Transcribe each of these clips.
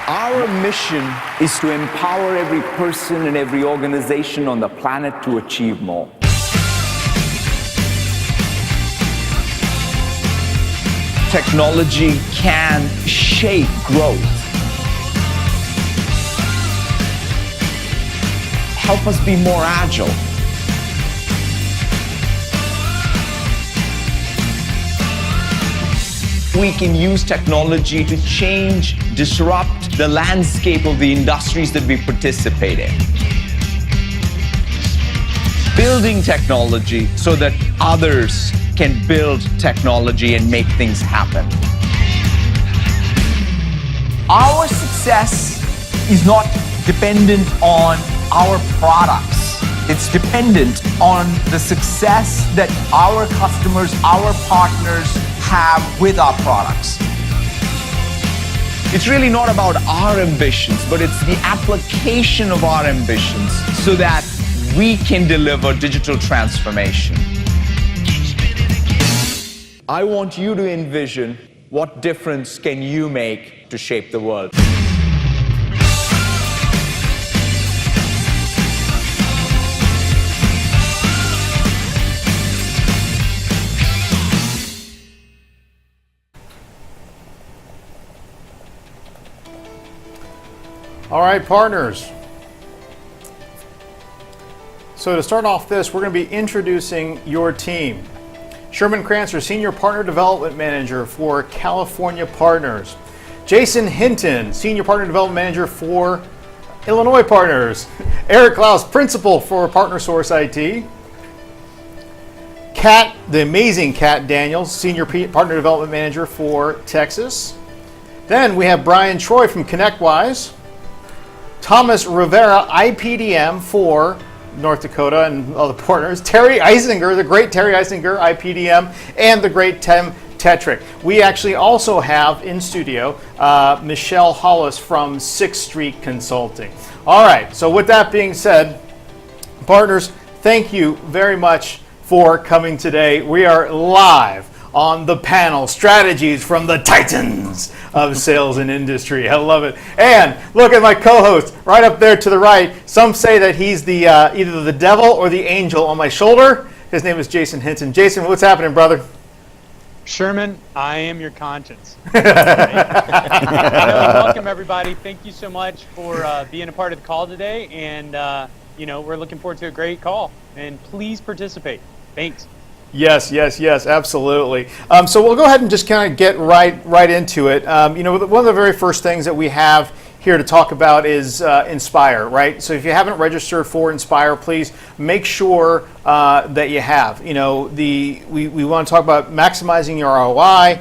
Our mission is to empower every person and every organization on the planet to achieve more. Technology can shape growth. Help us be more agile. We can use technology to change, disrupt the landscape of the industries that we participate in. Building technology so that others can build technology and make things happen. Our success is not dependent on our products. It's dependent on the success that our customers, our partners have with our products. It's really not about our ambitions, but it's the application of our ambitions so that we can deliver digital transformation. I want you to envision what difference can you make to shape the world. All right, partners. So to start off this, we're going to be introducing your team. Sherman Crancer, Senior Partner Development Manager for California Partners. Jason Hinton, Senior Partner Development Manager for Illinois Partners. Eric Klaus, Principal for Partner Source IT. Kat, the amazing Kat Daniels, Senior Partner Development Manager for Texas. Then we have Brian Troy from ConnectWise. Thomas Rivera, IPDM for North Dakota and other partners. Terry Eisinger, the great Terry Eisinger, IPDM, and the great Tim Tetrick. We actually also have in studio Michelle Hollis from 6th Street Consulting. All right, so with that being said, partners, thank you very much for coming today. We are live on the panel, Strategies from the Titans of Sales and Industry. I love it. And look at my co-host right up there to the right. Some say that he's the either the devil or the angel on my shoulder. His name is Jason Hinton. Jason, what's happening, brother? Sherman, I am your conscience. Welcome, everybody. Thank you so much for being a part of the call today. And, we're looking forward to a great call. And please participate. Thanks. Yes, absolutely. So we'll go ahead and just kind of get right into it. One of the very first things that we have here to talk about is Inspire, right? So if you haven't registered for Inspire, please make sure that you have. We want to talk about maximizing your ROI.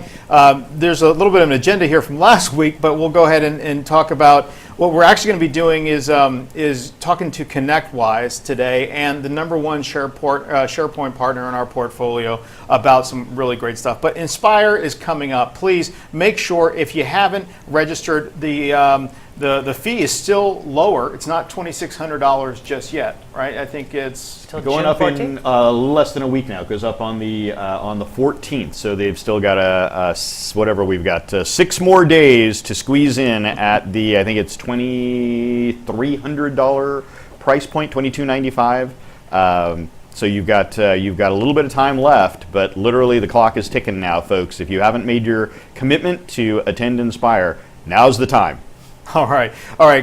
There's a little bit of an agenda here from last week, but we'll go ahead and talk about what we're actually going to be doing is talking to ConnectWise today and the number one SharePoint partner in our portfolio about some really great stuff. But Inspire is coming up. Please make sure if you haven't registered, the fee is still lower. It's not $2,600 just yet, right? I think it's going up in less than a week now. It goes up on the 14th. So they've still got we've got 6 more days to squeeze in at the, I think it's $2,300 price point, $2,295. So you've got a little bit of time left, but literally the clock is ticking now, folks. If you haven't made your commitment to attend Inspire, now's the time. All right,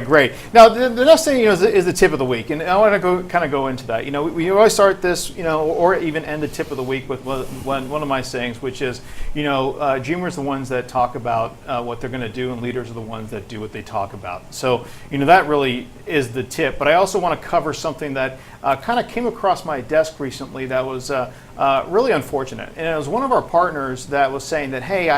great. Now the next thing is the tip of the week, and I want to go into that. We always start this, or even end the tip of the week with one of my sayings, which is, dreamers are the ones that talk about what they're going to do, and leaders are the ones that do what they talk about. So that really is the tip. But I also want to cover something that kind of came across my desk recently that was really unfortunate, and it was one of our partners that was saying that, hey,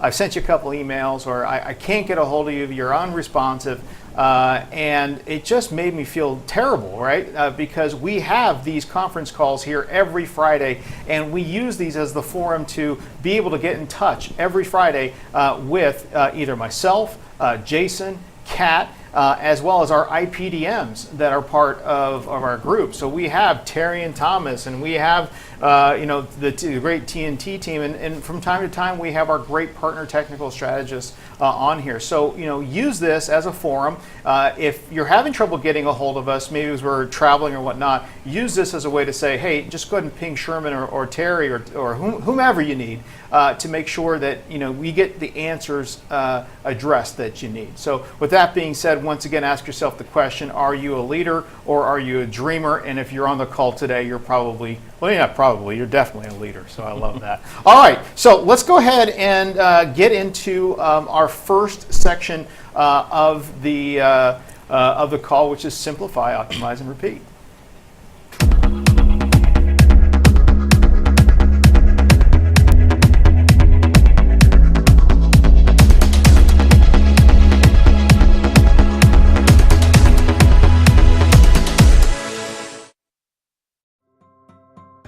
I've sent you a couple emails, or I can't get a hold of you, you're unresponsive, and it just made me feel terrible, right? Because we have these conference calls here every Friday, and we use these as the forum to be able to get in touch every Friday with either myself, Jason, Kat, as well as our IPDMs that are part of our group. So we have Terry and Thomas, and we have the great TNT team, and from time to time we have our great partner technical strategists on here. So use this as a forum. If you're having trouble getting a hold of us, maybe as we're traveling or whatnot, use this as a way to say, hey, just go ahead and ping Sherman or Terry or whomever you need to make sure that we get the answers addressed that you need. So with that being said, once again, ask yourself the question: are you a leader or are you a dreamer? And if you're on the call today, you're probably, well, you're not probably, you're definitely a leader. So I love that. All right, so let's go ahead and get into our first section of the call, which is simplify, optimize, and repeat.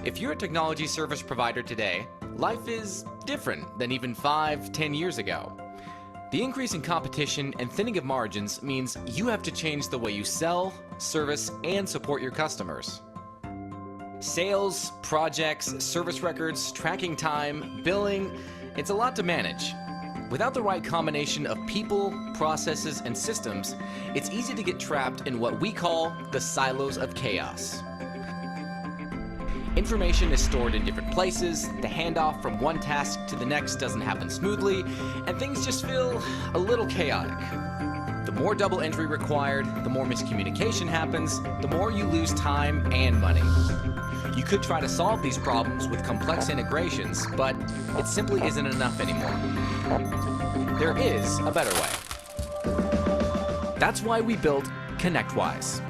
If you're a technology service provider today, life is different than even 5-10 years ago. The increase in competition and thinning of margins means you have to change the way you sell, service, and support your customers. Sales, projects, service records, tracking time, billing, it's a lot to manage. Without the right combination of people, processes, and systems, it's easy to get trapped in what we call the silos of chaos. Information is stored in different places, the handoff from one task to the next doesn't happen smoothly, and things just feel a little chaotic. The more double entry required, the more miscommunication happens, the more you lose time and money. You could try to solve these problems with complex integrations, but it simply isn't enough anymore. There is a better way. That's why we built ConnectWise.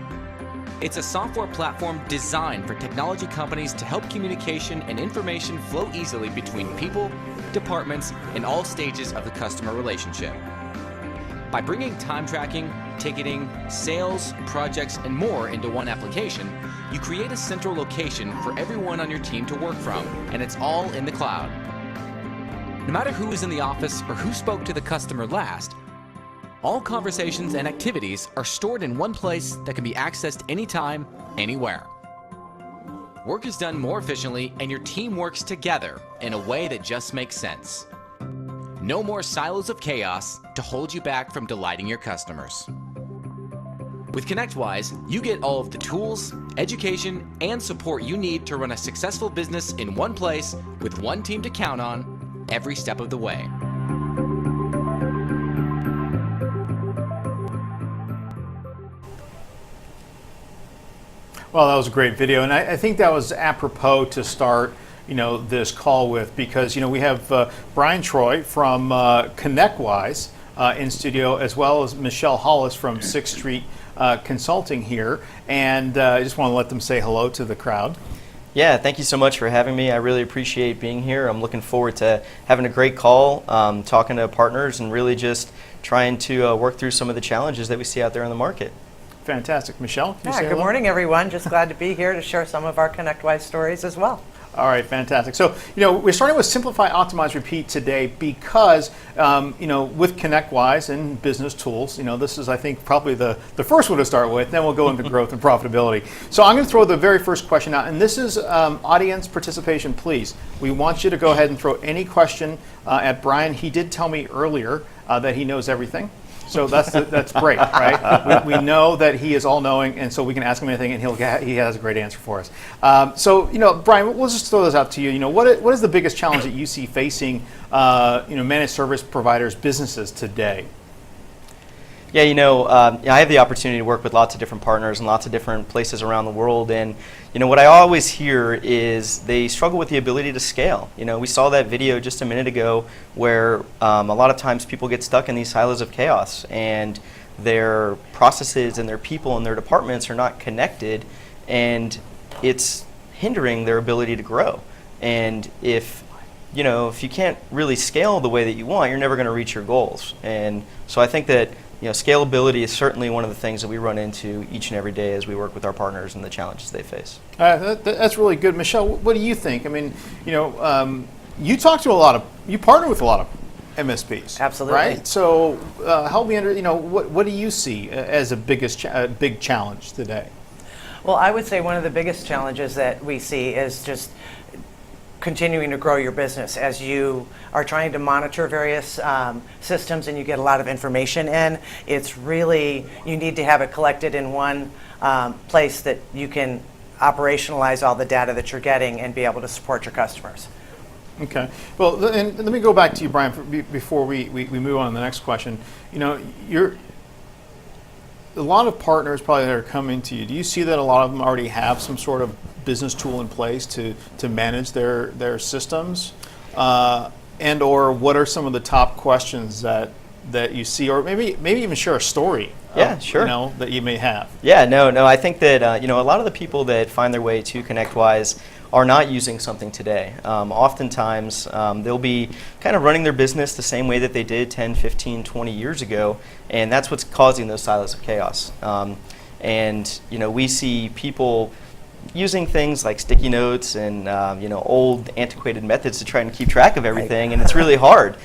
It's a software platform designed for technology companies to help communication and information flow easily between people, departments, and all stages of the customer relationship. By bringing time tracking, ticketing, sales, projects, and more into one application, you create a central location for everyone on your team to work from, and it's all in the cloud. No matter who was in the office or who spoke to the customer last, all conversations and activities are stored in one place that can be accessed anytime, anywhere. Work is done more efficiently and your team works together in a way that just makes sense. No more silos of chaos to hold you back from delighting your customers. With ConnectWise, you get all of the tools, education, and support you need to run a successful business in one place with one team to count on every step of the way. Well, that was a great video, and I think that was apropos to start this call with, because we have Brian Troy from ConnectWise in studio, as well as Michelle Hollis from 6th Street Consulting here, and I just want to let them say hello to the crowd. Yeah, thank you so much for having me. I really appreciate being here. I'm looking forward to having a great call, talking to partners, and really just trying to work through some of the challenges that we see out there in the market. Fantastic. Michelle, can you say Good hello? morning, everyone. Just glad to be here to share some of our ConnectWise stories as well. All right, fantastic. So, we're starting with Simplify, Optimize, Repeat today because, with ConnectWise and business tools, this is, I think, probably the first one to start with. Then we'll go into growth and profitability. So I'm going to throw the very first question out, and this is audience participation, please. We want you to go ahead and throw any question at Brian. He did tell me earlier that he knows everything. So that's great, right? We know that he is all-knowing, and so we can ask him anything, and he has a great answer for us. So, Brian, we'll just throw this out to you. What is the biggest challenge that you see facing, managed service providers, businesses today? Yeah, I have the opportunity to work with lots of different partners and lots of different places around the world, and what I always hear is they struggle with the ability to scale. We saw that video just a minute ago where a lot of times people get stuck in these silos of chaos, and their processes and their people and their departments are not connected, and it's hindering their ability to grow. And if you can't really scale the way that you want, you're never going to reach your goals. And so I think that scalability is certainly one of the things that we run into each and every day as we work with our partners and the challenges they face. That's really good. Michelle, what do you think? I mean, you partner with a lot of MSPs. Absolutely. Right? So help me what do you see as a big challenge today? Well, I would say one of the biggest challenges that we see is just continuing to grow your business as you are trying to monitor various systems and you get a lot of information in. It's really, you need to have it collected in one place that you can operationalize all the data that you're getting and be able to support your customers. Okay. Well, and let me go back to you, Brian, before we move on to the next question. You're a lot of partners probably that are coming to you. Do you see that a lot of them already have some sort of business tool in place to manage their systems? And or what are some of the top questions that you see, or maybe even share a story? Yeah, sure. That you may have. Yeah, no. I think that a lot of the people that find their way to ConnectWise are not using something today. Oftentimes, they'll be kind of running their business the same way that they did 10, 15, 20 years ago, and that's what's causing those silos of chaos. And we see people using things like sticky notes and old antiquated methods to try and keep track of everything, and it's really hard.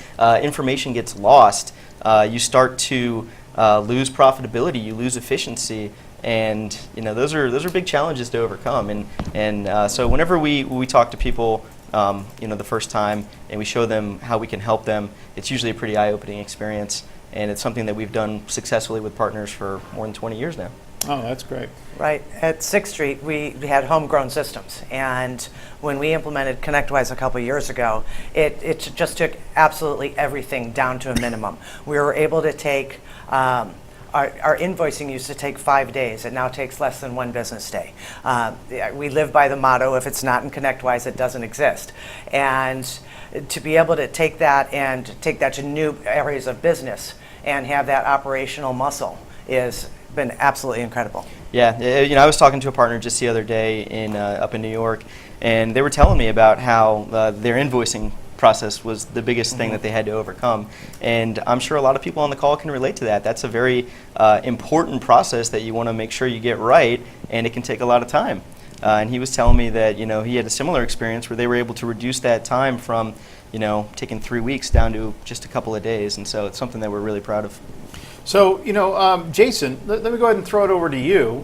Information gets lost. You start to lose profitability. You lose efficiency. And those are big challenges to overcome. And so whenever we talk to people, the first time, and we show them how we can help them, it's usually a pretty eye-opening experience. And it's something that we've done successfully with partners for more than 20 years now. Oh, that's great. Right. At 6th Street, we had homegrown systems. And when we implemented ConnectWise a couple years ago, it just took absolutely everything down to a minimum. We were able to take our invoicing used to take 5 days. It now takes less than 1 business day. We live by the motto, if it's not in ConnectWise, it doesn't exist. And to be able to take that to new areas of business and have that operational muscle is been absolutely incredible. Yeah, I was talking to a partner just the other day up in New York, and they were telling me about how their invoicing process was the biggest thing that they had to overcome. And I'm sure a lot of people on the call can relate to that. That's a very important process that you want to make sure you get right, and it can take a lot of time. And he was telling me that he had a similar experience where they were able to reduce that time from taking 3 weeks down to just a couple of days. And so it's something that we're really proud of. So, Jason, let me go ahead and throw it over to you.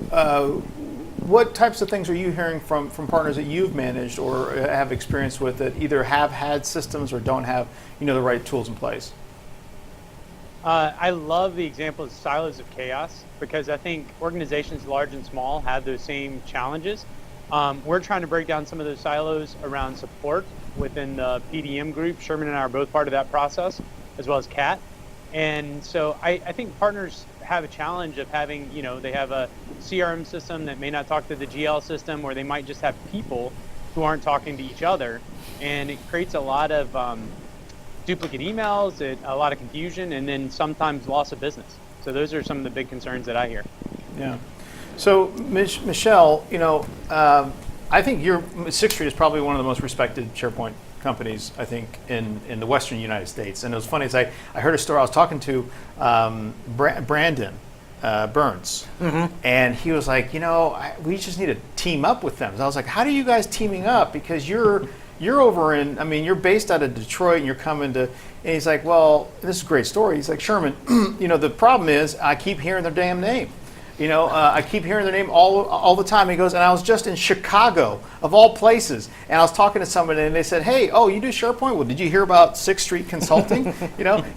What types of things are you hearing from partners that you've managed or have experience with that either have had systems or don't have, the right tools in place? I love the example of silos of chaos because I think organizations large and small have those same challenges. We're trying to break down some of those silos around support within the PDM group. Sherman and I are both part of that process, as well as Kat. And so I think partners have a challenge of having, they have a CRM system that may not talk to the GL system, or they might just have people who aren't talking to each other. And it creates a lot of duplicate emails, a lot of confusion, and then sometimes loss of business. So those are some of the big concerns that I hear. Yeah. So, Michelle, I think your 6th Street is probably one of the most respected SharePoint companies, I think, in the Western United States. And it was funny, I heard a story. I was talking to Brandon Burns, and he was like, we just need to team up with them. So I was like, how do you guys teaming up? Because you're over you're based out of Detroit, and you're coming to. And he's like, well, this is a great story. He's like, Sherman, the problem is I keep hearing their damn name. I keep hearing their name all the time. He goes, and I was just in Chicago, of all places, and I was talking to somebody, and they said, hey, you do SharePoint? Well, did you hear about 6th Street Consulting?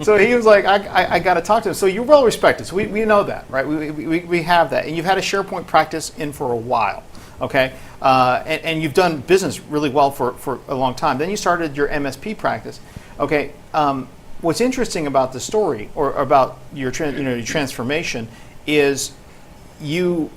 So he was like, I got to talk to him. So you're well respected. So we know that, right? We have that. And you've had a SharePoint practice in for a while, okay? And you've done business really well for a long time. Then you started your MSP practice. Okay, what's interesting about the story, or about your transformation, is you're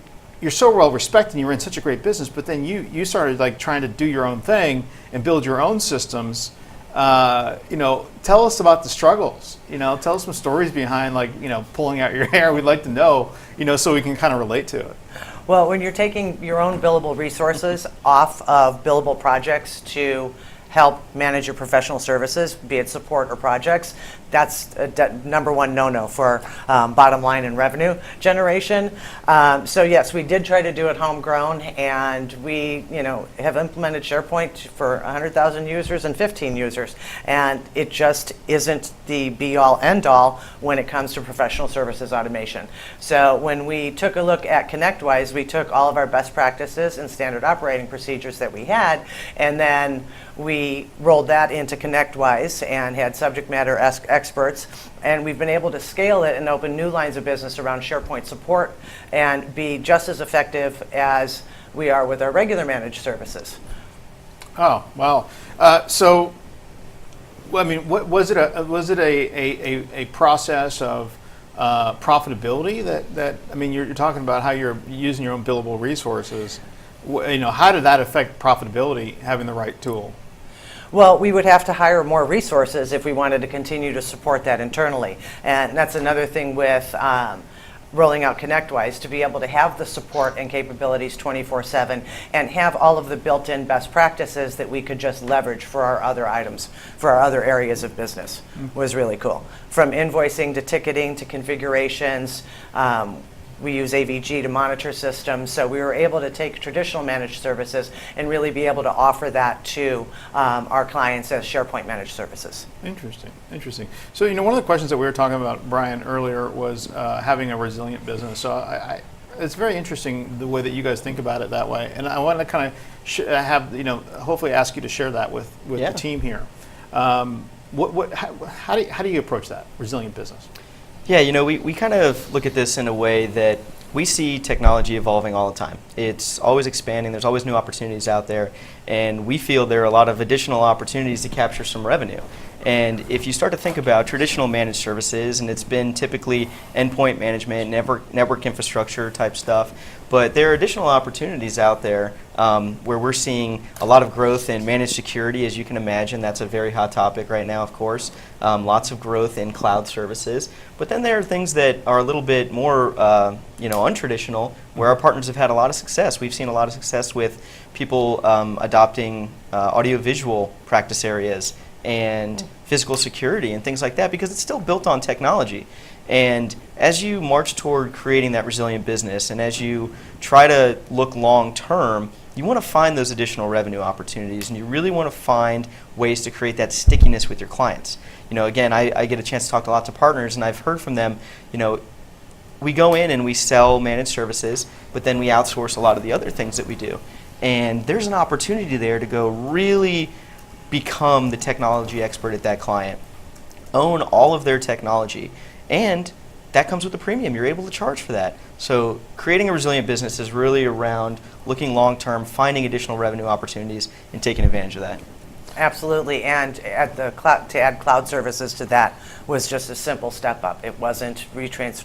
so well respected and you're in such a great business, but then you started trying to do your own thing and build your own systems. Tell us about the struggles. Tell us some stories behind pulling out your hair. We'd like to know, so we can kind of relate to it. Well, when you're taking your own billable resources off of billable projects to help manage your professional services, be it support or projects, that's a number one no-no for bottom line and revenue generation. So yes, we did try to do it homegrown, and we have implemented SharePoint for 100,000 users and 15 users, and it just isn't the be-all end-all when it comes to professional services automation. So when we took a look at ConnectWise, we took all of our best practices and standard operating procedures that we had, and then we rolled that into ConnectWise and had subject matter experts, and we've been able to scale it and open new lines of business around SharePoint support and be just as effective as we are with our regular managed services. Oh, wow. So, I mean, was it a process of profitability that I mean, you're talking about how you're using your own billable resources. How did that affect profitability, having the right tool? Well, we would have to hire more resources if we wanted to continue to support that internally. And that's another thing with rolling out ConnectWise, to be able to have the support and capabilities 24/7 and have all of the built-in best practices that we could just leverage for our other items, for our other areas of business, was really cool. From invoicing to ticketing to configurations, we use AVG to monitor systems, so we were able to take traditional managed services and really be able to offer that to our clients as SharePoint managed services. Interesting. So, one of the questions that we were talking about, Brian, earlier was having a resilient business. So it's very interesting the way that you guys think about it that way, and I want to kind of have, hopefully ask you to share that with the team here. How do you approach that resilient business? Yeah, we kind of look at this in a way that we see technology evolving all the time. It's always expanding, there's always new opportunities out there, and we feel there are a lot of additional opportunities to capture some revenue. And if you start to think about traditional managed services, and it's been typically endpoint management, network infrastructure type stuff, but there are additional opportunities out there where we're seeing a lot of growth in managed security. As you can imagine, that's a very hot topic right now, of course. Lots of growth in cloud services. But then there are things that are a little bit more untraditional, where our partners have had a lot of success. We've seen a lot of success with people adopting audiovisual practice areas and physical security and things like that, because it's still built on technology. And as you march toward creating that resilient business, and as you try to look long term, you want to find those additional revenue opportunities, and you really want to find ways to create that stickiness with your clients. Again, I get a chance to talk to lots of partners, and I've heard from them, we go in and we sell managed services, but then we outsource a lot of the other things that we do. And there's an opportunity there to go really become the technology expert at that client, own all of their technology, and that comes with a premium. You're able to charge for that. So creating a resilient business is really around looking long term, finding additional revenue opportunities, and taking advantage of that. Absolutely, and to add cloud services to that was just a simple step up. It wasn't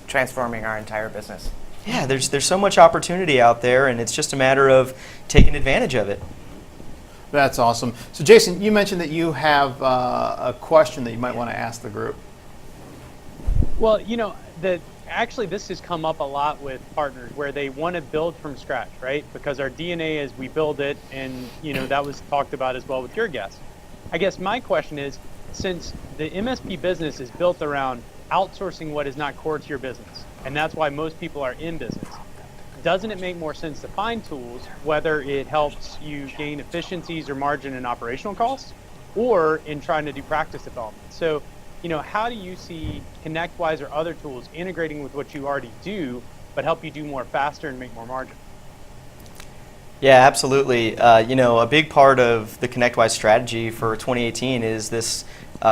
transforming our entire business. Yeah, there's so much opportunity out there, and it's just a matter of taking advantage of it. That's awesome. So Jason, you mentioned that you have a question that you might want to ask the group. Well, actually this has come up a lot with partners where they want to build from scratch, right? Because our DNA is we build it, and that was talked about as well with your guest. I guess my question is, since the MSP business is built around outsourcing what is not core to your business, and that's why most people are in business, doesn't it make more sense to find tools, whether it helps you gain efficiencies or margin and operational costs, or in trying to do practice development? So, how do you see ConnectWise or other tools integrating with what you already do, but help you do more faster and make more margin? Yeah, absolutely. A big part of the ConnectWise strategy for 2018 is this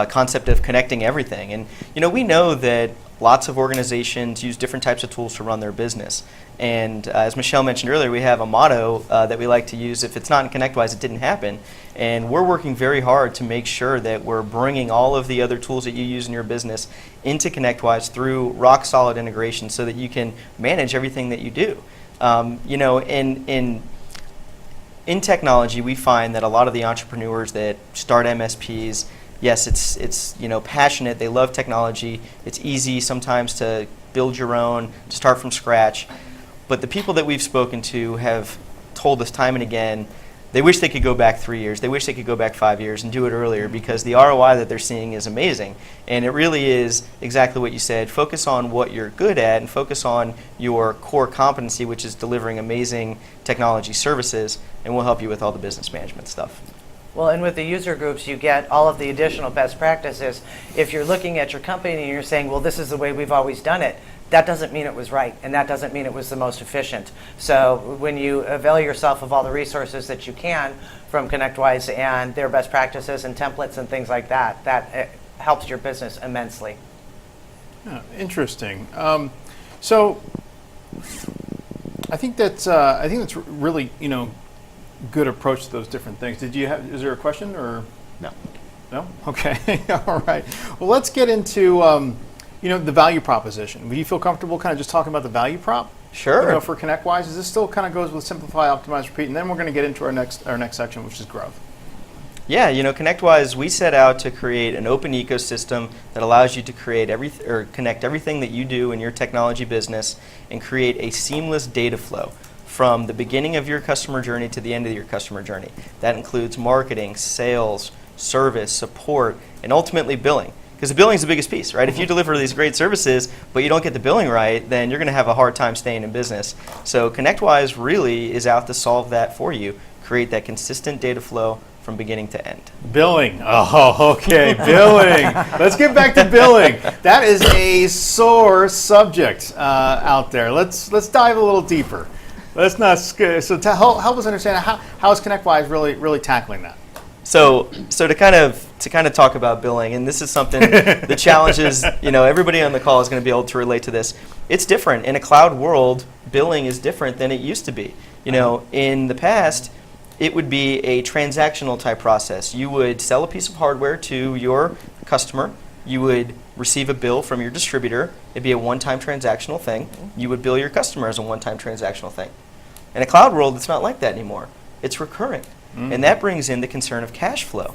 concept of connecting everything. And, we know that lots of organizations use different types of tools to run their business. And as Michelle mentioned earlier, we have a motto that we like to use: if it's not in ConnectWise, it didn't happen. And we're working very hard to make sure that we're bringing all of the other tools that you use in your business into ConnectWise through rock solid integration, so that you can manage everything that you do. In technology, we find that a lot of the entrepreneurs that start MSPs, yes, it's passionate. They love technology. It's easy sometimes to build your own, to start from scratch. But the people that we've spoken to have told us time and again, they wish they could go back 3 years. They wish they could go back 5 years and do it earlier because the ROI that they're seeing is amazing. And it really is exactly what you said. Focus on what you're good at and focus on your core competency, which is delivering amazing technology services, and we'll help you with all the business management stuff. Well, and with the user groups, you get all of the additional best practices. If you're looking at your company and you're saying, well, this is the way we've always done it, that doesn't mean it was right, and that doesn't mean it was the most efficient. So when you avail yourself of all the resources that you can from ConnectWise and their best practices and templates and things like that, that helps your business immensely. Yeah, interesting. So I think that's really good approach to those different things. Is there a question or No. no? Okay, all right. Well, let's get into the value proposition. Would you feel comfortable kind of just talking about the value prop? Sure. For ConnectWise, is this still kind of goes with simplify, optimize, repeat, and then we're going to get into our next section, which is growth. Yeah, ConnectWise, we set out to create an open ecosystem that allows you to create connect everything that you do in your technology business and create a seamless data flow from the beginning of your customer journey to the end of your customer journey. That includes marketing, sales, service, support, and ultimately billing. Because the billing is the biggest piece, right? If you deliver these great services, but you don't get the billing right, then you're going to have a hard time staying in business. So ConnectWise really is out to solve that for you, create that consistent data flow from beginning to end. Billing. Oh, okay, billing. Let's get back to billing. That is a sore subject out there. Let's dive a little deeper. Let's not help us understand how is ConnectWise really tackling that. So to kind of talk about billing, and this is something the challenges, everybody on the call is going to be able to relate to this. It's different in a cloud world. Billing is different than it used to be. In the past, it would be a transactional type process. You would sell a piece of hardware to your customer. You would receive a bill from your distributor. It'd be a one-time transactional thing. You would bill your customer as a one-time transactional thing. In a cloud world, it's not like that anymore. It's recurring. And that brings in the concern of cash flow,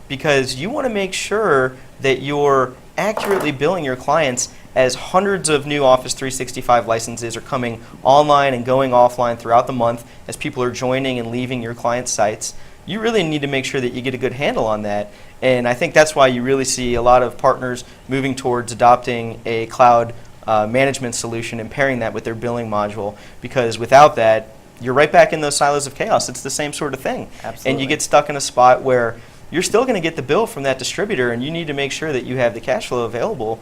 because you want to make sure that you're accurately billing your clients as hundreds of new Office 365 licenses are coming online and going offline throughout the month as people are joining and leaving your client sites. You really need to make sure that you get a good handle on that. And I think that's why you really see a lot of partners moving towards adopting a cloud management solution and pairing that with their billing module, because without that, you're right back in those silos of chaos. It's the same sort of thing. Absolutely. And you get stuck in a spot where you're still going to get the bill from that distributor, and you need to make sure that you have the cash flow available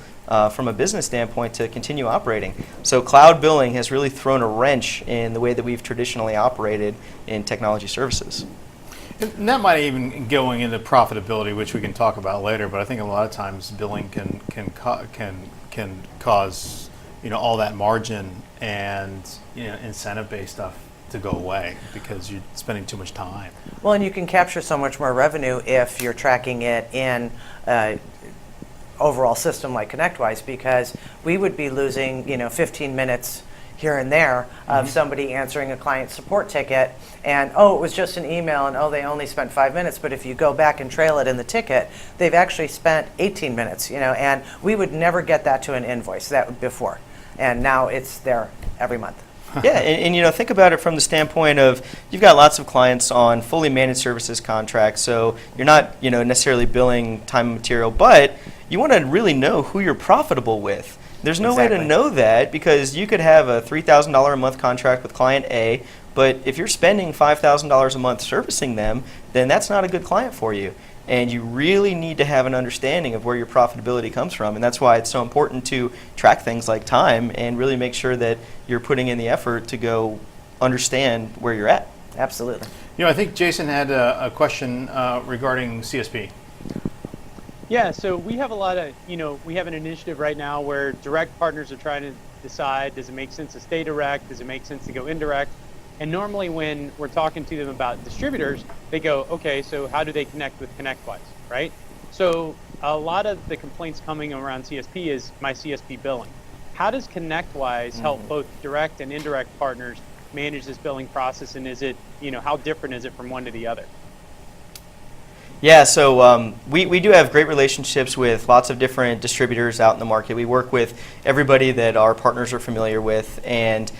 from a business standpoint to continue operating. So cloud billing has really thrown a wrench in the way that we've traditionally operated in technology services. And that might even going into profitability, which we can talk about later. But I think a lot of times billing can cause all that margin and incentive-based stuff to go away because you're spending too much time. Well, and you can capture so much more revenue if you're tracking it in overall system like ConnectWise, because we would be losing 15 minutes here and there of somebody answering a client support ticket, and it was just an email, and they only spent 5 minutes. But if you go back and trail it in the ticket, they've actually spent 18 minutes. And we would never get that to an invoice before, and now it's there every month. Yeah, and think about it from the standpoint of you've got lots of clients on fully managed services contracts, so you're not necessarily billing time and material, but you want to really know who you're profitable with. There's no way to know that, because you could have a $3,000 a month contract with client A, but if you're spending $5,000 a month servicing them, then that's not a good client for you. And you really need to have an understanding of where your profitability comes from. And that's why it's so important to track things like time and really make sure that you're putting in the effort to go understand where you're at. Absolutely. I think Jason had a question regarding CSP. Yeah, so we have a lot of, we have an initiative right now where direct partners are trying to decide, does it make sense to stay direct? Does it make sense to go indirect? And normally when we're talking to them about distributors, they go, okay, so how do they connect with ConnectWise, right? So a lot of the complaints coming around CSP is my CSP billing. How does ConnectWise help both direct and indirect partners manage this billing process, and is it, how different is it from one to the other? Yeah, so we do have great relationships with lots of different distributors out in the market. We work with everybody that our partners are familiar with, and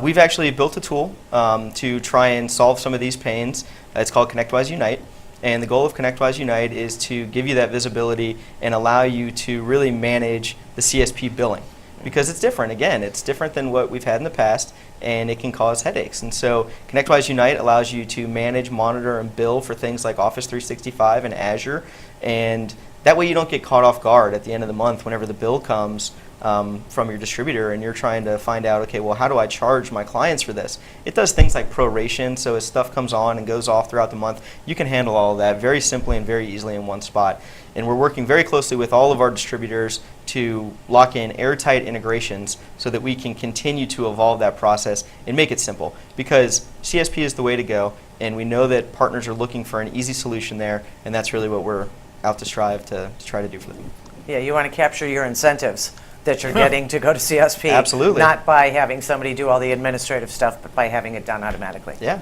we've actually built a tool to try and solve some of these pains. It's called ConnectWise Unite, and the goal of ConnectWise Unite is to give you that visibility and allow you to really manage the CSP billing. Because it's different. Again, it's different than what we've had in the past, and it can cause headaches. And so ConnectWise Unite allows you to manage, monitor, and bill for things like Office 365 and Azure, and that way you don't get caught off guard at the end of the month whenever the bill comes from your distributor and you're trying to find out, okay, well, how do I charge my clients for this? It does things like proration, so as stuff comes on and goes off throughout the month, you can handle all of that very simply and very easily in one spot. And we're working very closely with all of our distributors to lock in airtight integrations so that we can continue to evolve that process and make it simple. Because CSP is the way to go, and we know that partners are looking for an easy solution there, and that's really what we're out to strive to try to do for them. Yeah, you want to capture your incentives that you're getting to go to CSP. Absolutely. Not by having somebody do all the administrative stuff, but by having it done automatically. Yeah.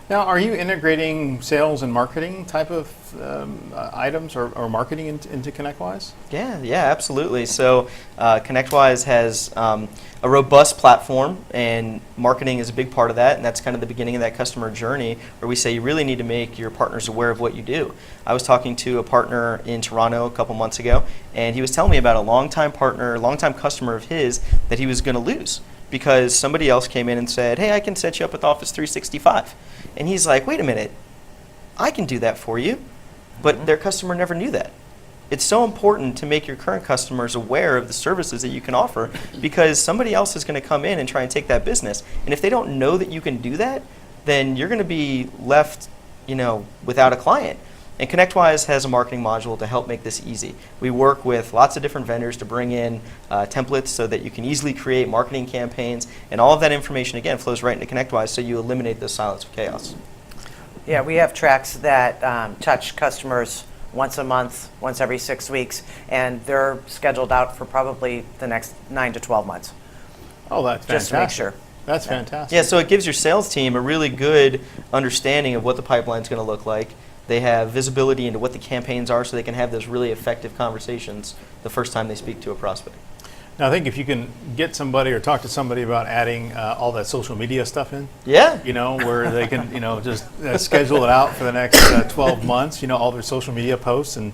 Now, are you integrating sales and marketing type of items or marketing into ConnectWise? Yeah, absolutely. So ConnectWise has a robust platform, and marketing is a big part of that, and that's kind of the beginning of that customer journey where we say you really need to make your partners aware of what you do. I was talking to a partner in Toronto a couple months ago, and he was telling me about a longtime partner, longtime customer of his that he was going to lose because somebody else came in and said, hey, I can set you up with Office 365. And he's like, wait a minute, I can do that for you. But their customer never knew that. It's so important to make your current customers aware of the services that you can offer because somebody else is going to come in and try and take that business. And if they don't know that you can do that, then you're going to be left, without a client. And ConnectWise has a marketing module to help make this easy. We work with lots of different vendors to bring in templates so that you can easily create marketing campaigns, and all of that information, again, flows right into ConnectWise so you eliminate those silence of chaos. Yeah, we have tracks that touch customers once a month, once every 6 weeks, and they're scheduled out for probably the next 9 to 12 months. Oh, that's fantastic. Just to make sure. That's fantastic. Yeah, so it gives your sales team a really good understanding of what the pipeline's going to look like. They have visibility into what the campaigns are so they can have those really effective conversations the first time they speak to a prospect. Now, I think if you can get somebody or talk to somebody about adding all that social media stuff in, yeah, where they can, just schedule it out for the next 12 months, all their social media posts, and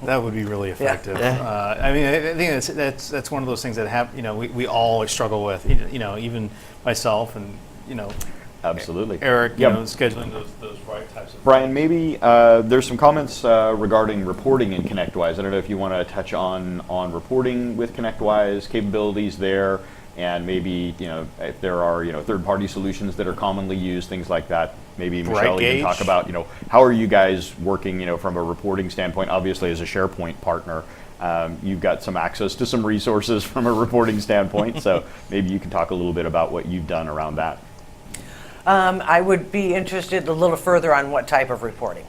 that would be really effective. Yeah. I mean, I think that's one of those things that we all struggle with, even myself and, Absolutely. Eric, Yep. scheduling those right types of Brian, maybe there's some comments regarding reporting in ConnectWise. I don't know if you want to touch on reporting with ConnectWise, capabilities there, and maybe if there are third-party solutions that are commonly used, things like that. Maybe Michelle, you can talk about how are you guys working from a reporting standpoint. Obviously, as a SharePoint partner, you've got some access to some resources from a reporting standpoint. So maybe you can talk a little bit about what you've done around that. I would be interested a little further on what type of reporting,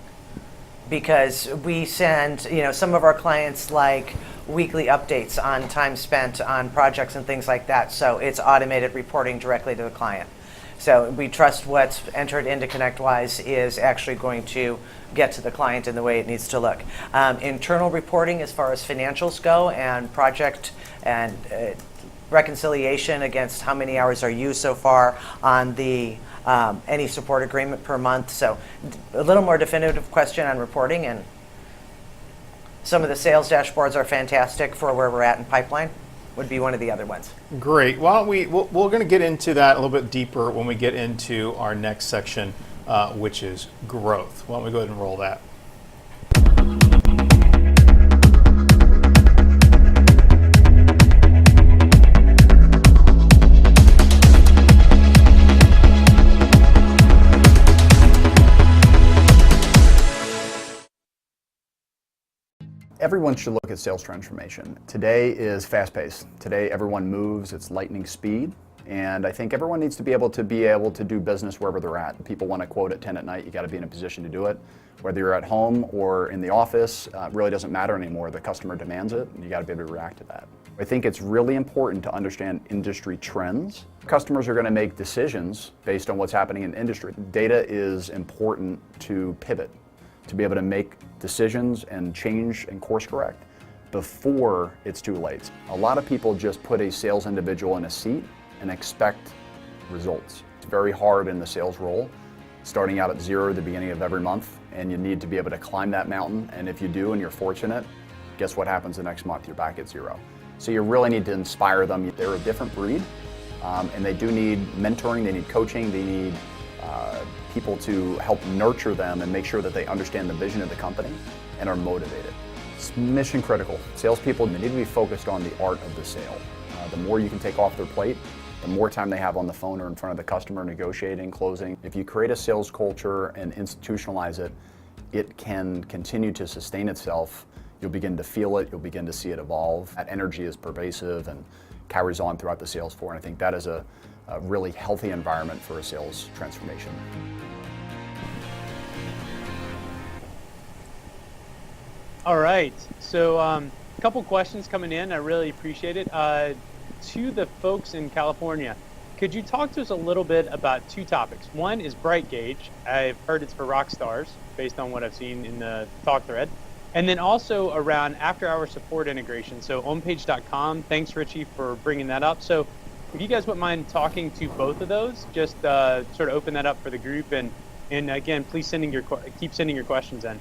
because we send, some of our clients like weekly updates on time spent on projects and things like that. So it's automated reporting directly to the client. So we trust what's entered into ConnectWise is actually going to get to the client in the way it needs to look. Internal reporting as far as financials go and project and reconciliation against how many hours are used so far on the any support agreement per month. So a little more definitive question on reporting, and some of the sales dashboards are fantastic for where we're at in pipeline. Would be one of the other ones. Great. Why don't we're going to get into that a little bit deeper when we get into our next section, which is growth. Why don't we go ahead and roll that? Everyone should look at sales transformation. Today is fast-paced. Today everyone moves, it's lightning speed, and I think everyone needs to be able to do business wherever they're at. People want to quote at 10 at night, you got to be in a position to do it. Whether you're at home or in the office, it really doesn't matter anymore. The customer demands it, and you got to be able to react to that. I think it's really important to understand industry trends. Customers are going to make decisions based on what's happening in industry. Data is important to pivot. to be able to make decisions and change and course correct before it's too late. A lot of people just put a sales individual in a seat and expect results. It's very hard in the sales role, starting out at zero at the beginning of every month, and you need to be able to climb that mountain, and if you do and you're fortunate, guess what happens the next month? You're back at zero. So you really need to inspire them. They're a different breed, and they do need mentoring, they need coaching, they need people to help nurture them and make sure that they understand the vision of the company and are motivated. It's mission critical. Salespeople need to be focused on the art of the sale. The more you can take off their plate, the more time they have on the phone or in front of the customer negotiating, closing. If you create a sales culture and institutionalize it, it can continue to sustain itself. You'll begin to feel it, you'll begin to see it evolve. That energy is pervasive and carries on throughout the sales floor, and I think that is a really healthy environment for a sales transformation. All right, so a couple questions coming in. I really appreciate it. To the folks in California, could you talk to us a little bit about two topics? One is Bright Gauge. I've heard it's for rock stars based on what I've seen in the talk thread. And then also around after-hour support integration. So onpage.com, thanks Richie for bringing that up. So if you guys wouldn't mind talking to both of those, just sort of open that up for the group. And again, please keep sending your questions in.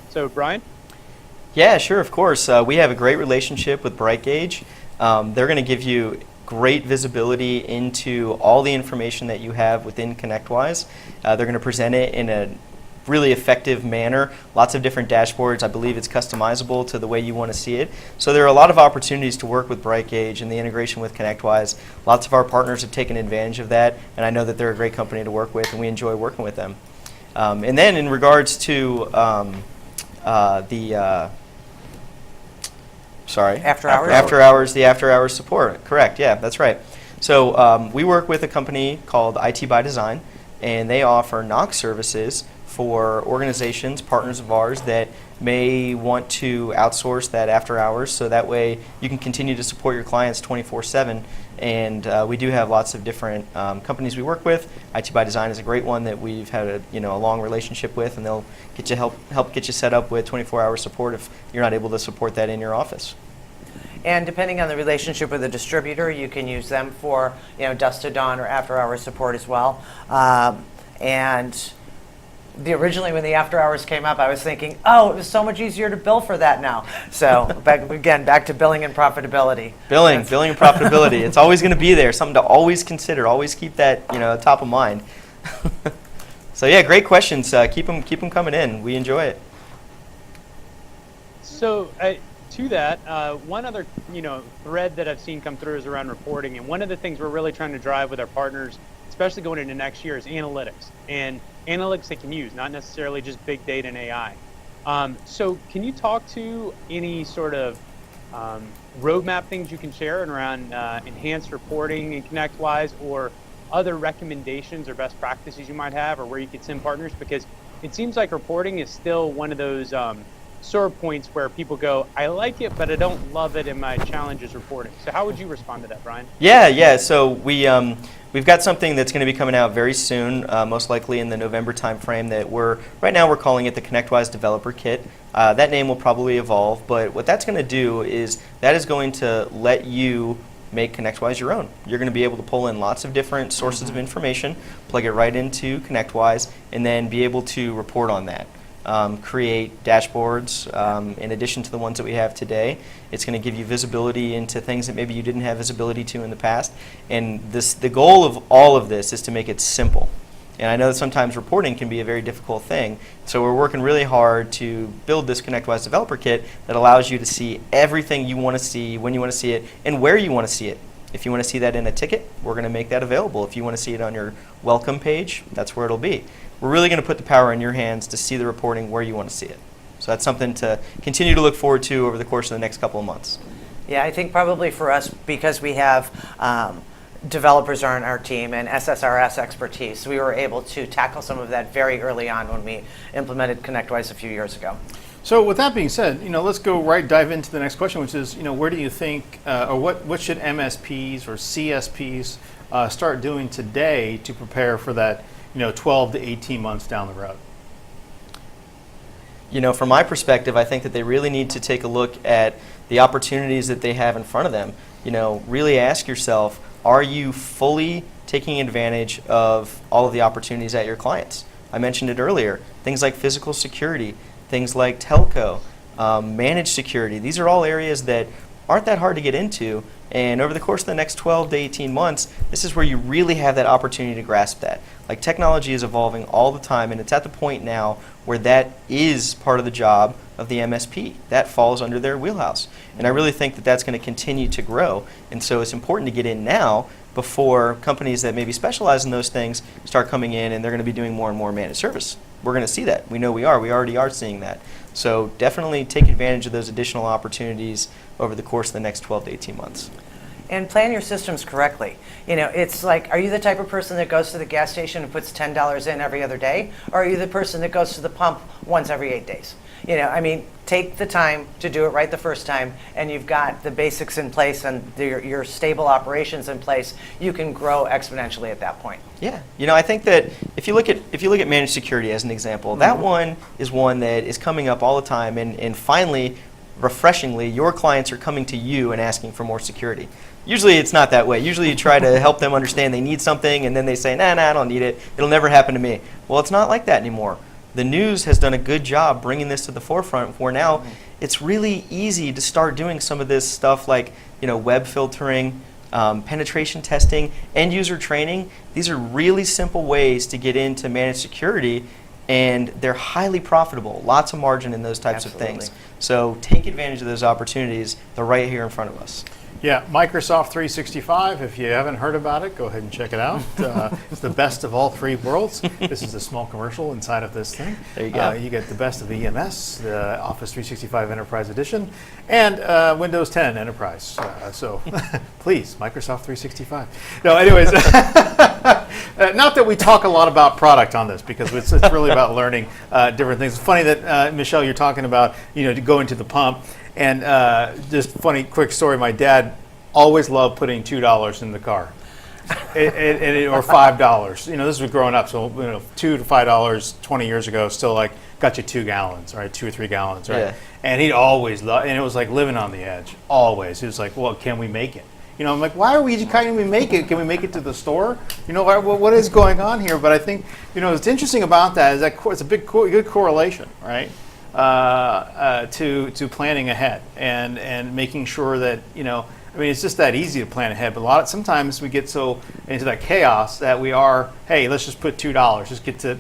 So Brian? Yeah, sure, of course. We have a great relationship with Bright Gauge. They're going to give you great visibility into all the information that you have within ConnectWise. They're going to present it in a really effective manner. Lots of different dashboards. I believe it's customizable to the way you want to see it. So there are a lot of opportunities to work with Bright Gauge and the integration with ConnectWise. Lots of our partners have taken advantage of that, and I know that they're a great company to work with, and we enjoy working with them. And then in regards to the after-hours support. Correct, yeah, that's right. So we work with a company called IT by Design, and they offer NOC services for organizations, partners of ours, that may want to outsource that after hours, so that way you can continue to support your clients 24/7. And we do have lots of different companies we work with. IT by Design is a great one that we've had a long relationship with, and they'll get you help get you set up with 24-hour support if you're not able to support that in your office. And depending on the relationship with the distributor, you can use them for dusk to dawn or after-hours support as well. And originally when the after hours came up, I was thinking, oh, it was so much easier to bill for that now. So back to billing and profitability. Billing and profitability. It's always going to be there. Something to always consider. Always keep that top of mind. So yeah, great questions. Keep them coming in. We enjoy it. So to that, one other thread that I've seen come through is around reporting, and one of the things we're really trying to drive with our partners, especially going into next year, is analytics. And analytics they can use, not necessarily just big data and AI. So can you talk to any sort of roadmap things you can share around enhanced reporting in ConnectWise, or other recommendations or best practices you might have, or where you could send partners? Because it seems like reporting is still one of those sore points where people go, I like it, but I don't love it, and my challenge is reporting. So how would you respond to that, Brian? Yeah. So we've got something that's going to be coming out very soon, most likely in the November timeframe. That right now we're calling it the ConnectWise Developer Kit. That name will probably evolve, but what that's going to do is that is going to let you make ConnectWise your own. You're going to be able to pull in lots of different sources of information, plug it right into ConnectWise, and then be able to report on that. Create dashboards in addition to the ones that we have today. It's going to give you visibility into things that maybe you didn't have visibility to in the past. And the goal of all of this is to make it simple. And I know that sometimes reporting can be a very difficult thing. So we're working really hard to build this ConnectWise Developer Kit that allows you to see everything you want to see, when you want to see it, and where you want to see it. If you want to see that in a ticket, we're going to make that available. If you want to see it on your welcome page, that's where it'll be. We're really going to put the power in your hands to see the reporting where you want to see it. So that's something to continue to look forward to over the course of the next couple of months. Yeah, I think probably for us, because we have developers on our team and SSRS expertise, we were able to tackle some of that very early on when we implemented ConnectWise a few years ago. So with that being said, let's dive into the next question, which is, where do you think, or what should MSPs or CSPs start doing today to prepare for that, 12 to 18 months down the road? From my perspective, I think that they really need to take a look at the opportunities that they have in front of them. Really ask yourself, are you fully taking advantage of all of the opportunities at your clients? I mentioned it earlier, things like physical security, things like telco, managed security. These are all areas that aren't that hard to get into, and over the course of the next 12 to 18 months, this is where you really have that opportunity to grasp that. Like, technology is evolving all the time, and it's at the point now where that is part of the job of the MSP. That falls under their wheelhouse. And I really think that that's going to continue to grow, and so it's important to get in now before companies that maybe specialize in those things start coming in and they're going to be doing more and more managed service. We're going to see that. We know we are. We already are seeing that. So definitely take advantage of those additional opportunities over the course of the next 12 to 18 months. And plan your systems correctly. It's like, are you the type of person that goes to the gas station and puts $10 in every other day? Or are you the person that goes to the pump once every 8 days? Take the time to do it right the first time, and you've got the basics in place and your stable operations in place. You can grow exponentially at that point. Yeah, I think that if you look at managed security as an example, that one is one that is coming up all the time, and finally, refreshingly, your clients are coming to you and asking for more security. Usually it's not that way. Usually you try to help them understand they need something, and then they say, nah, I don't need it. It'll never happen to me. Well, it's not like that anymore. The news has done a good job bringing this to the forefront, where now it's really easy to start doing some of this stuff like web filtering, penetration testing, end user training. These are really simple ways to get into managed security, and they're highly profitable. Lots of margin in those types of things. So take advantage of those opportunities. They're right here in front of us. Yeah, Microsoft 365, if you haven't heard about it, go ahead and check it out. It's the best of all three worlds. This is a small commercial inside of this thing. There you go. You get the best of EMS, the Office 365 Enterprise Edition, and Windows 10 Enterprise. So please, Microsoft 365. No, anyways, not that we talk a lot about product on this, because it's really about learning different things. It's funny that, Michelle, you're talking about, to go into the pump. And just funny, quick story, my dad always loved putting $2 in the car, or $5. This was growing up, so $2 to $5 20 years ago, still like got you 2 gallons, right? 2 or 3 gallons, right? Yeah. And he'd always love, and it was like living on the edge, always. He was like, well, can we make it? I'm like, why are we, can't we make it? Can we make it to the store? What is going on here? But I think, what's interesting about that is that it's a good correlation, right? To planning ahead and making sure that it's just that easy to plan ahead. But sometimes we get so into that chaos that we are, hey, let's just put $2, just get to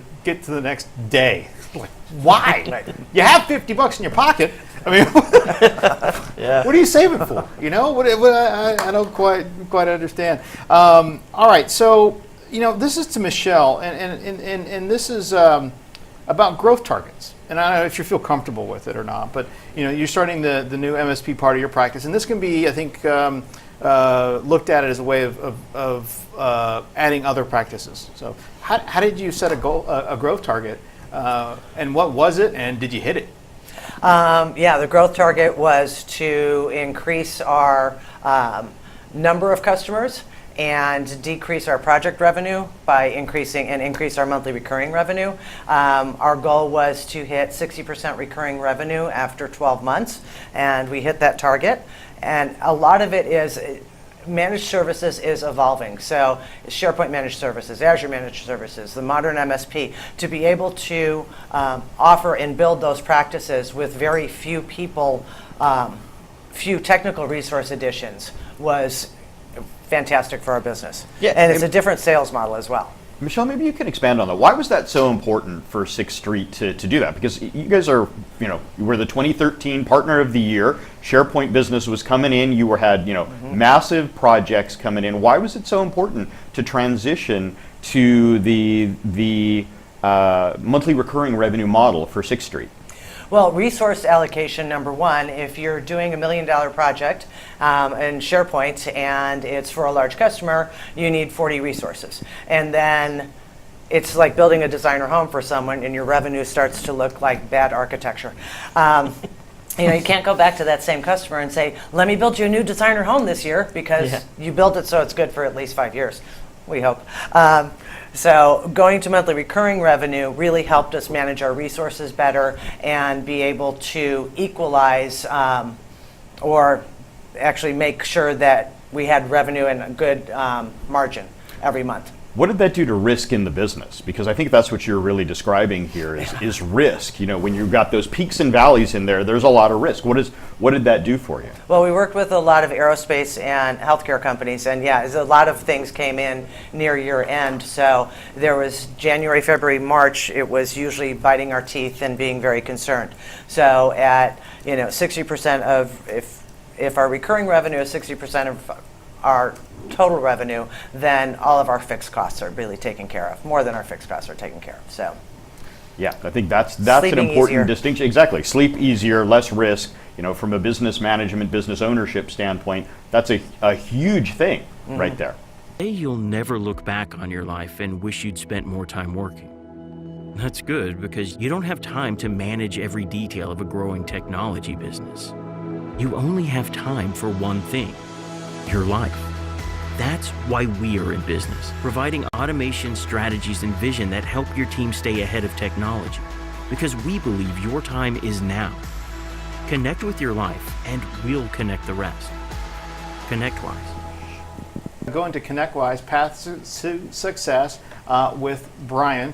the next day. Like, why? You have $50 in your pocket. Yeah. What are you saving for? I don't quite understand. All right, so this is to Michelle, and this is about growth targets. And I don't know if you feel comfortable with it or not, but you're starting the new MSP part of your practice, and this can be, I think, looked at it as a way of adding other practices. So, how did you set a growth target, and what was it, and did you hit it? The growth target was to increase our number of customers and decrease our project revenue by increase our monthly recurring revenue. Our goal was to hit 60% recurring revenue after 12 months, and we hit that target. And a lot of it is managed services is evolving. So SharePoint managed services, Azure managed services, the modern MSP, to be able to offer and build those practices with very few people, few technical resource additions was fantastic for our business. Yeah, and it's a different sales model as well. Michelle, maybe you can expand on that. Why was that so important for 6th Street to do that? Because you guys are, you were the 2013 Partner of the Year. SharePoint business was coming in. You had, massive projects coming in. Why was it so important to transition to the monthly recurring revenue model for 6th Street? Well, resource allocation, number one, if you're doing $1 million project in SharePoint and it's for a large customer, you need 40 resources. And then it's like building a designer home for someone and your revenue starts to look like bad architecture. You can't go back to that same customer and say, let me build you a new designer home this year because you built it so it's good for at least 5 years. we hope. So going to monthly recurring revenue really helped us manage our resources better and be able to equalize or actually make sure that we had revenue and a good margin every month. What did that do to risk in the business? Because I think that's what you're really describing here is risk. You know, when you've got those peaks and valleys in there, there's a lot of risk. What did that do for you? Well, we worked with a lot of aerospace and healthcare companies, and yeah, a lot of things came in near year end. So there was January, February, March, it was usually biting our teeth and being very concerned. So at 60% of, if our recurring revenue is 60% of our total revenue, then all of our fixed costs are really taken care of. More than our fixed costs are taken care of. So, yeah, I think that's an important easier. distinction. Exactly, sleep easier, less risk. You know, from a business management, business ownership standpoint, that's a huge thing right there. You'll never look back on your life and wish you'd spent more time working. That's good because you don't have time to manage every detail of a growing technology business. You only have time for one thing, your life. That's why we are in business, providing automation strategies and vision that help your team stay ahead of technology, because we believe your time is now. Connect with your life, and we'll connect the rest. ConnectWise. Go into ConnectWise, Path to Success with Brian.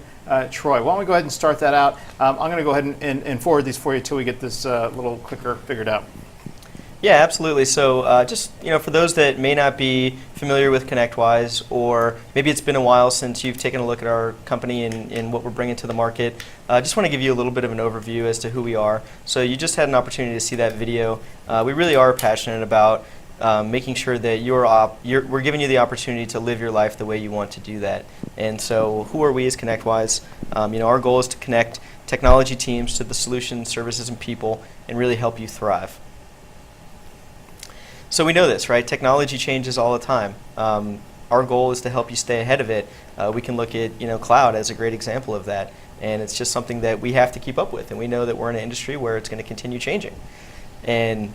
Troy, why don't we go ahead and start that out? I'm going to go ahead and forward these for you until we get this little clicker figured out. Yeah, absolutely. So just, for those that may not be familiar with ConnectWise, or maybe it's been a while since you've taken a look at our company and what we're bringing to the market, I just want to give you a little bit of an overview as to who we are. So you just had an opportunity to see that video. We really are passionate about making sure that we're giving you the opportunity to live your life the way you want to do that. And so who are we as ConnectWise? Our goal is to connect technology teams to the solutions, services, and people and really help you thrive. So we know this, right? Technology changes all the time. Our goal is to help you stay ahead of it. We can look at cloud as a great example of that, and it's just something that we have to keep up with. And we know that we're in an industry where it's going to continue changing, and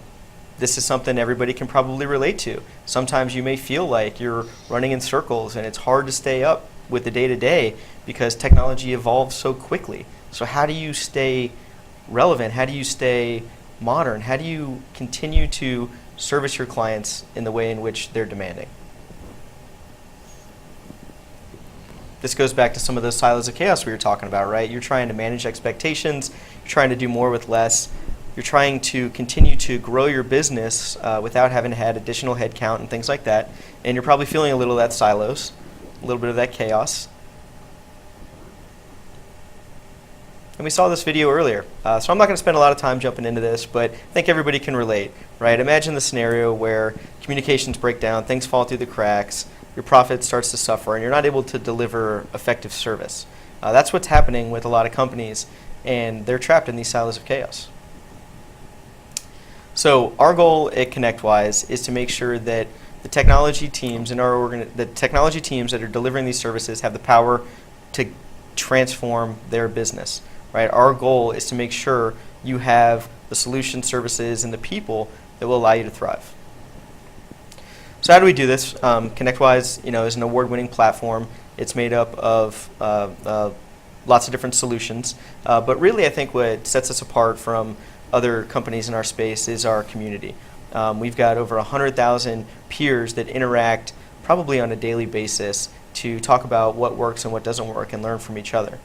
this is something everybody can probably relate to. Sometimes you may feel like you're running in circles, and it's hard to stay up with the day-to-day because technology evolves so quickly. So how do you stay relevant? How do you stay modern? How do you continue to service your clients in the way in which they're demanding? This goes back to some of those silos of chaos we were talking about, right? You're trying to manage expectations, you're trying to do more with less, you're trying to continue to grow your business without having to add additional headcount and things like that, and you're probably feeling a little of that silos, a little bit of that chaos. And we saw this video earlier, so I'm not going to spend a lot of time jumping into this, but I think everybody can relate, right? Imagine the scenario where communications break down, things fall through the cracks, your profit starts to suffer, and you're not able to deliver effective service. That's what's happening with a lot of companies, and they're trapped in these silos of chaos. So our goal at ConnectWise is to make sure that the technology teams in the technology teams that are delivering these services have the power to transform their business. Right? Our goal is to make sure you have the solution, services, and the people that will allow you to thrive. So how do we do this? ConnectWise, is an award-winning platform. It's made up of lots of different solutions, but really, I think what sets us apart from other companies in our space is our community. We've got over 100,000 peers that interact probably on a daily basis to talk about what works and what doesn't work and learn from each other.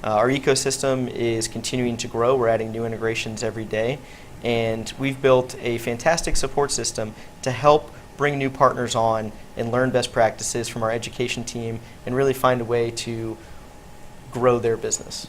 Our ecosystem is continuing to grow. We're adding new integrations every day, and we've built a fantastic support system to help bring new partners on and learn best practices from our education team and really find a way to grow their business.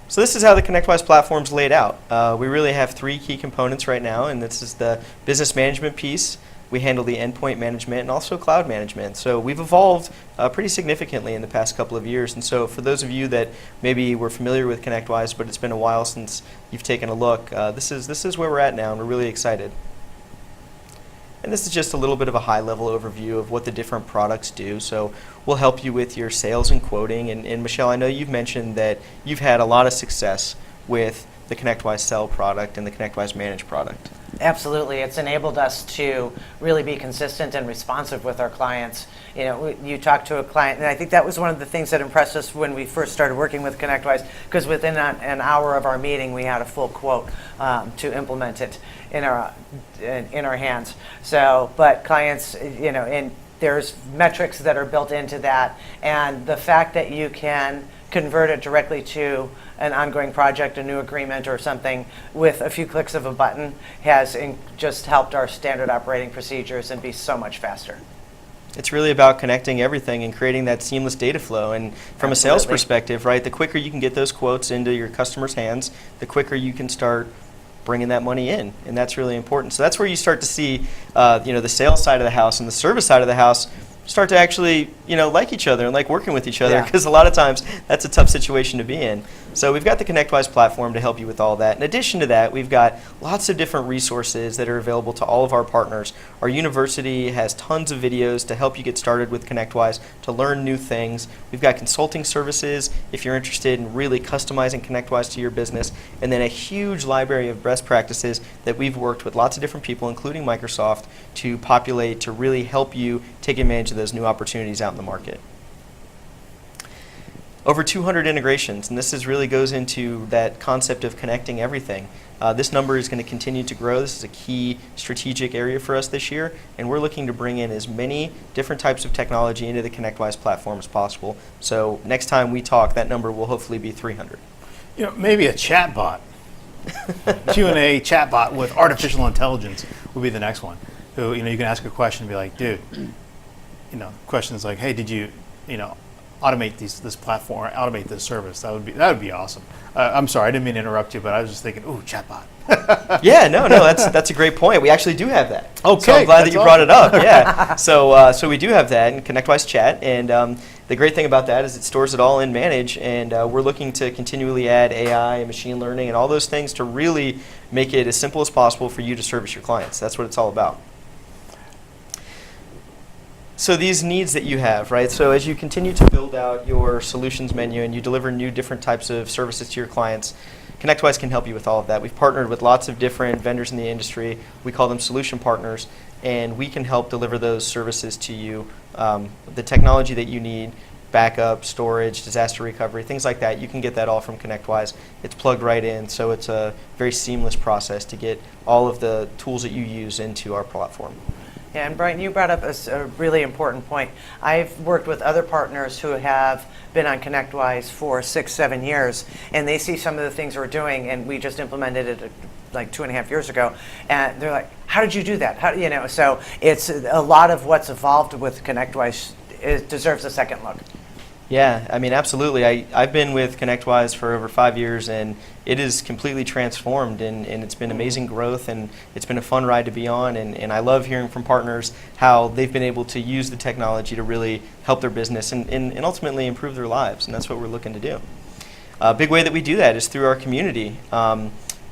So this is how the ConnectWise platform's laid out. We really have three key components right now, and this is the business management piece. We handle the endpoint management and also cloud management. So we've evolved pretty significantly in the past couple of years. And so for those of you that maybe were familiar with ConnectWise, but it's been a while since you've taken a look, this is where we're at now, and we're really excited. And this is just a little bit of a high-level overview of what the different products do. So we'll help you with your sales and quoting. And Michelle, I know you've mentioned that you've had a lot of success with the ConnectWise Sell product and the ConnectWise Manage product. Absolutely. It's enabled us to really be consistent and responsive with our clients. You know, you talk to a client, and I think that was one of the things that impressed us when we first started working with ConnectWise, because within an hour of our meeting, we had a full quote to implement it in our hands. So, but clients, you know, and there's metrics that are built into that, and the fact that you can convert it directly to an ongoing project, a new agreement or something with a few clicks of a button has just helped our standard operating procedures and be so much faster. It's really about connecting everything and creating that seamless data flow. And from a sales perspective, right, the quicker you can get those quotes into your customers' hands, the quicker you can start bringing that money in, and that's really important. So that's where you start to see, you know, the sales side of the house and the service side of the house start to actually, you know, like each other and like working with each other, because a lot of times that's a tough situation to be in. So we've got the ConnectWise platform to help you with all that. In addition to that, we've got lots of different resources that are available to all of our partners. Our university has tons of videos to help you get started with ConnectWise, to learn new things. We've got consulting services if you're interested in really customizing ConnectWise to your business, and then a huge library of best practices that we've worked with lots of different people, including Microsoft, to populate to really help you take advantage of those new opportunities out in the market. Over 200 integrations, and this really goes into that concept of connecting everything. This number is going to continue to grow. This is a key strategic area for us this year, and we're looking to bring in as many different types of technology into the ConnectWise platform as possible. So next time we talk, that number will hopefully be 300. You know, maybe a chatbot, Q&A chatbot with artificial intelligence would be the next one. Who, you know, you can ask a question and be like, dude, you know, questions like, hey, did you, you know, automate this platform, or automate this service? That would be awesome. I'm sorry, I didn't mean to interrupt you, but I was just thinking, ooh, chatbot. Yeah, no, that's a great point. We actually do have that. Okay, so I'm glad that you brought it up. Yeah, so we do have that in ConnectWise Chat, and the great thing about that is it stores it all in Manage, and we're looking to continually add AI and machine learning and all those things to really make it as simple as possible for you to service your clients. That's what it's all about. So these needs that you have, right? So as you continue to build out your solutions menu and you deliver new different types of services to your clients, ConnectWise can help you with all of that. We've partnered with lots of different vendors in the industry. We call them solution partners, and we can help deliver those services to you. The technology that you need, backup, storage, disaster recovery, things like that, you can get that all from ConnectWise. It's plugged right in, so it's a very seamless process to get all of the tools that you use into our platform. Yeah, and Brian, you brought up a really important point. I've worked with other partners who have been on ConnectWise for 6-7 years, and they see some of the things we're doing, and we just implemented it like 2.5 years ago, and they're like, how did you do that? How, you know, so it's a lot of what's evolved with ConnectWise. It deserves a second look. Yeah, I mean, absolutely. I've been with ConnectWise for over 5 years, and it is completely transformed, and it's been amazing growth, and it's been a fun ride to be on, and I love hearing from partners how they've been able to use the technology to really help their business and ultimately improve their lives, and that's what we're looking to do. A big way that we do that is through our community.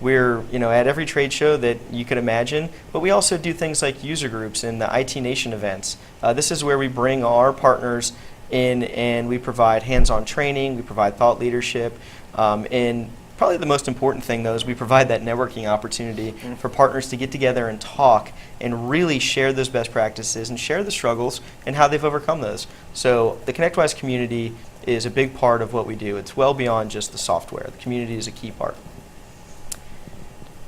We're at every trade show that you could imagine, but we also do things like user groups and the IT Nation events. This is where we bring our partners in, and we provide hands-on training, we provide thought leadership, and probably the most important thing, though, is we provide that networking opportunity for partners to get together and talk and really share those best practices and share the struggles and how they've overcome those. So the ConnectWise community is a big part of what we do. It's well beyond just the software. The community is a key part.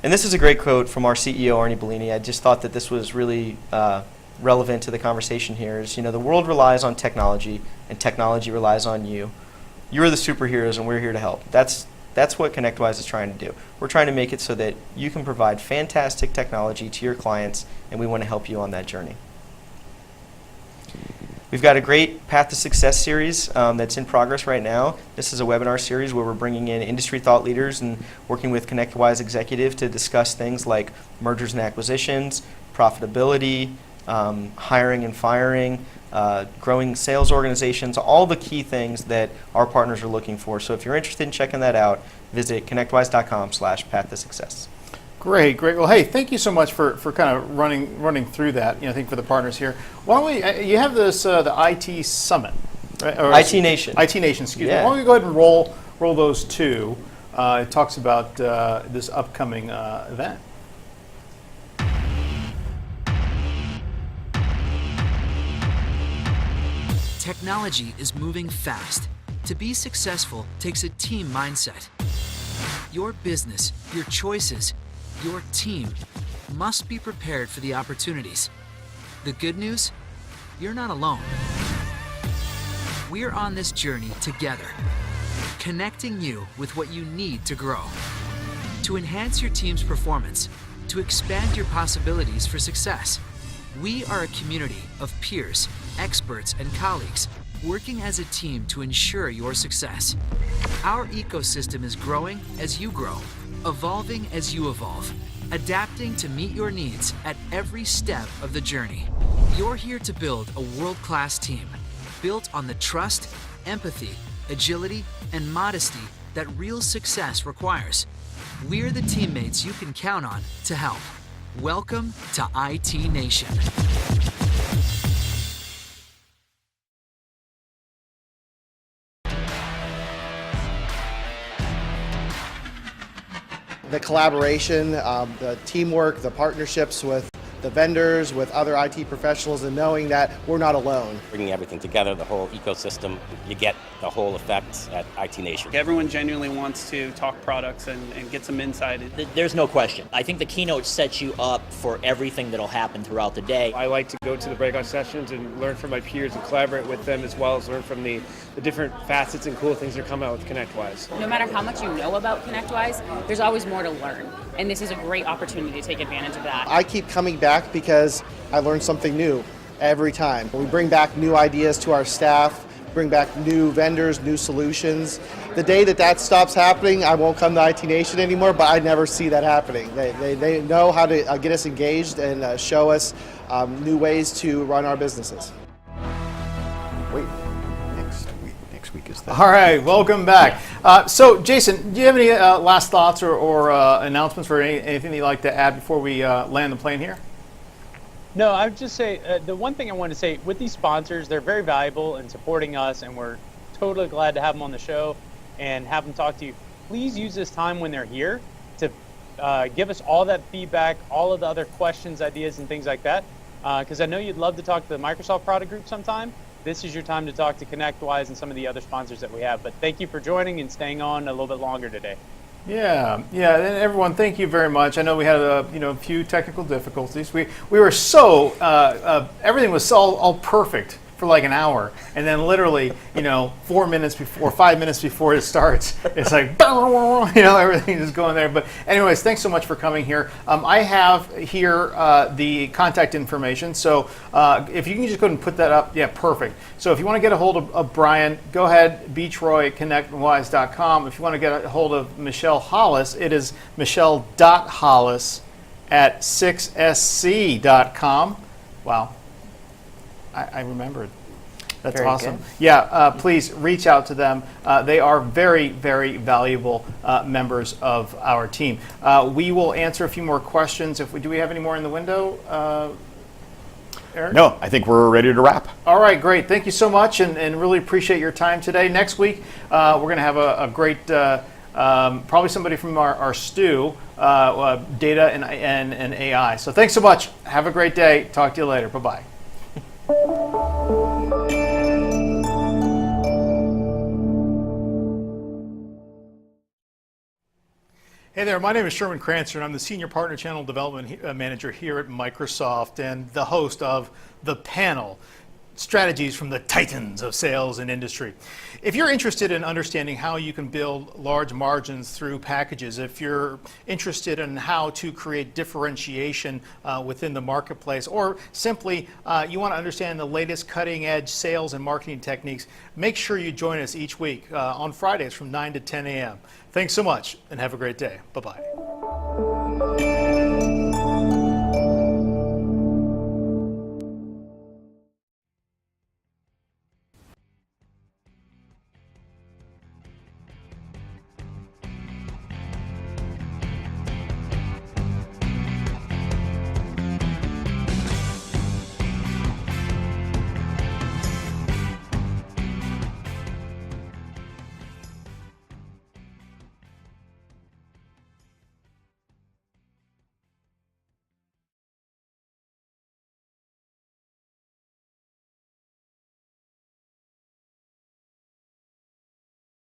And this is a great quote from our CEO, Arnie Bellini. I just thought that this was really relevant to the conversation here. Is, the world relies on technology, and technology relies on you. You're the superheroes, and we're here to help. That's what ConnectWise is trying to do. We're trying to make it so that you can provide fantastic technology to your clients, and we want to help you on that journey. We've got a great Path to Success series that's in progress right now. This is a webinar series where we're bringing in industry thought leaders and working with ConnectWise executive to discuss things like mergers and acquisitions, profitability, hiring and firing, growing sales organizations, all the key things that our partners are looking for. So if you're interested in checking that out, visit connectwise.com/path to success. Great. Well, hey, thank you so much for kind of running through that. I think for the partners here, why don't we? You have this the IT Summit, right? Or IT Nation. IT Nation, excuse me. Yeah. Why don't we go ahead and roll those two? It talks about this upcoming event. Technology is moving fast. To be successful takes a team mindset. Your business, your choices, your team must be prepared for the opportunities. The good news? You're not alone. We're on this journey together, connecting you with what you need to grow, to enhance your team's performance, to expand your possibilities for success. We are a community of peers, experts, and colleagues working as a team to ensure your success. Our ecosystem is growing as you grow, evolving as you evolve, adapting to meet your needs at every step of the journey. You're here to build a world-class team, built on the trust, empathy, agility, and modesty that real success requires. We're the teammates you can count on to help. Welcome to IT Nation. The collaboration, the teamwork, the partnerships with the vendors, with other IT professionals, and knowing that we're not alone. Bringing everything together, the whole ecosystem, you get the whole effect at IT Nation. Everyone genuinely wants to talk products and get some insight. There's no question. I think the keynote sets you up for everything that'll happen throughout the day. I like to go to the breakout sessions and learn from my peers and collaborate with them, as well as learn from the different facets and cool things that come out with ConnectWise. No matter how much you know about ConnectWise, there's always more to learn. And this is a great opportunity to take advantage of that. I keep coming back because I learn something new every time. We bring back new ideas to our staff, bring back new vendors, new solutions. The day that stops happening, I won't come to IT Nation anymore, but I never see that happening. They know how to get us engaged and show us new ways to run our businesses. Wait, next week is that. All right, welcome back. So, Jason, do you have any last thoughts or announcements or anything that you'd like to add before we land the plane here? No, I would just say the one thing I want to say with these sponsors, they're very valuable in supporting us, and we're totally glad to have them on the show and have them talk to you. Please use this time when they're here to give us all that feedback, all of the other questions, ideas, and things like that. Because I know you'd love to talk to the Microsoft product group sometime. This is your time to talk to ConnectWise and some of the other sponsors that we have. But thank you for joining and staying on a little bit longer today. Yeah, and everyone, thank you very much. I know we had a few technical difficulties. We were so everything was all perfect for like an hour, and then literally 5 minutes before it starts, it's like everything is going there. But anyways, thanks so much for coming here. I have here the contact information, so if you can just go ahead and put that up, yeah, perfect. So if you want to get a hold of Brian, go ahead, Troy at ConnectWise.com. If you want to get a hold of Michelle Hollis, it is Michelle.Hollis at 6sc.com. Wow. I remembered. That's very awesome. Good. Yeah, please reach out to them. They are very, very valuable members of our team. We will answer a few more questions. Do we have any more in the window, Eric? No, I think we're ready to wrap. All right, great. Thank you so much, and really appreciate your time today. Next week, we're going to have a great, probably somebody from our stew, data and AI. So thanks so much. Have a great day. Talk to you later. Bye-bye. Hey there, my name is Sherman Crancer, and I'm the Senior Partner Channel Development Manager here at Microsoft and the host of The Panel, Strategies from the Titans of Sales and Industry. If you're interested in understanding how you can build large margins through packages, if you're interested in how to create differentiation within the marketplace, or simply you want to understand the latest cutting-edge sales and marketing techniques, make sure you join us each week on Fridays from 9 to 10 a.m. Thanks so much, and have a great day. Bye-bye.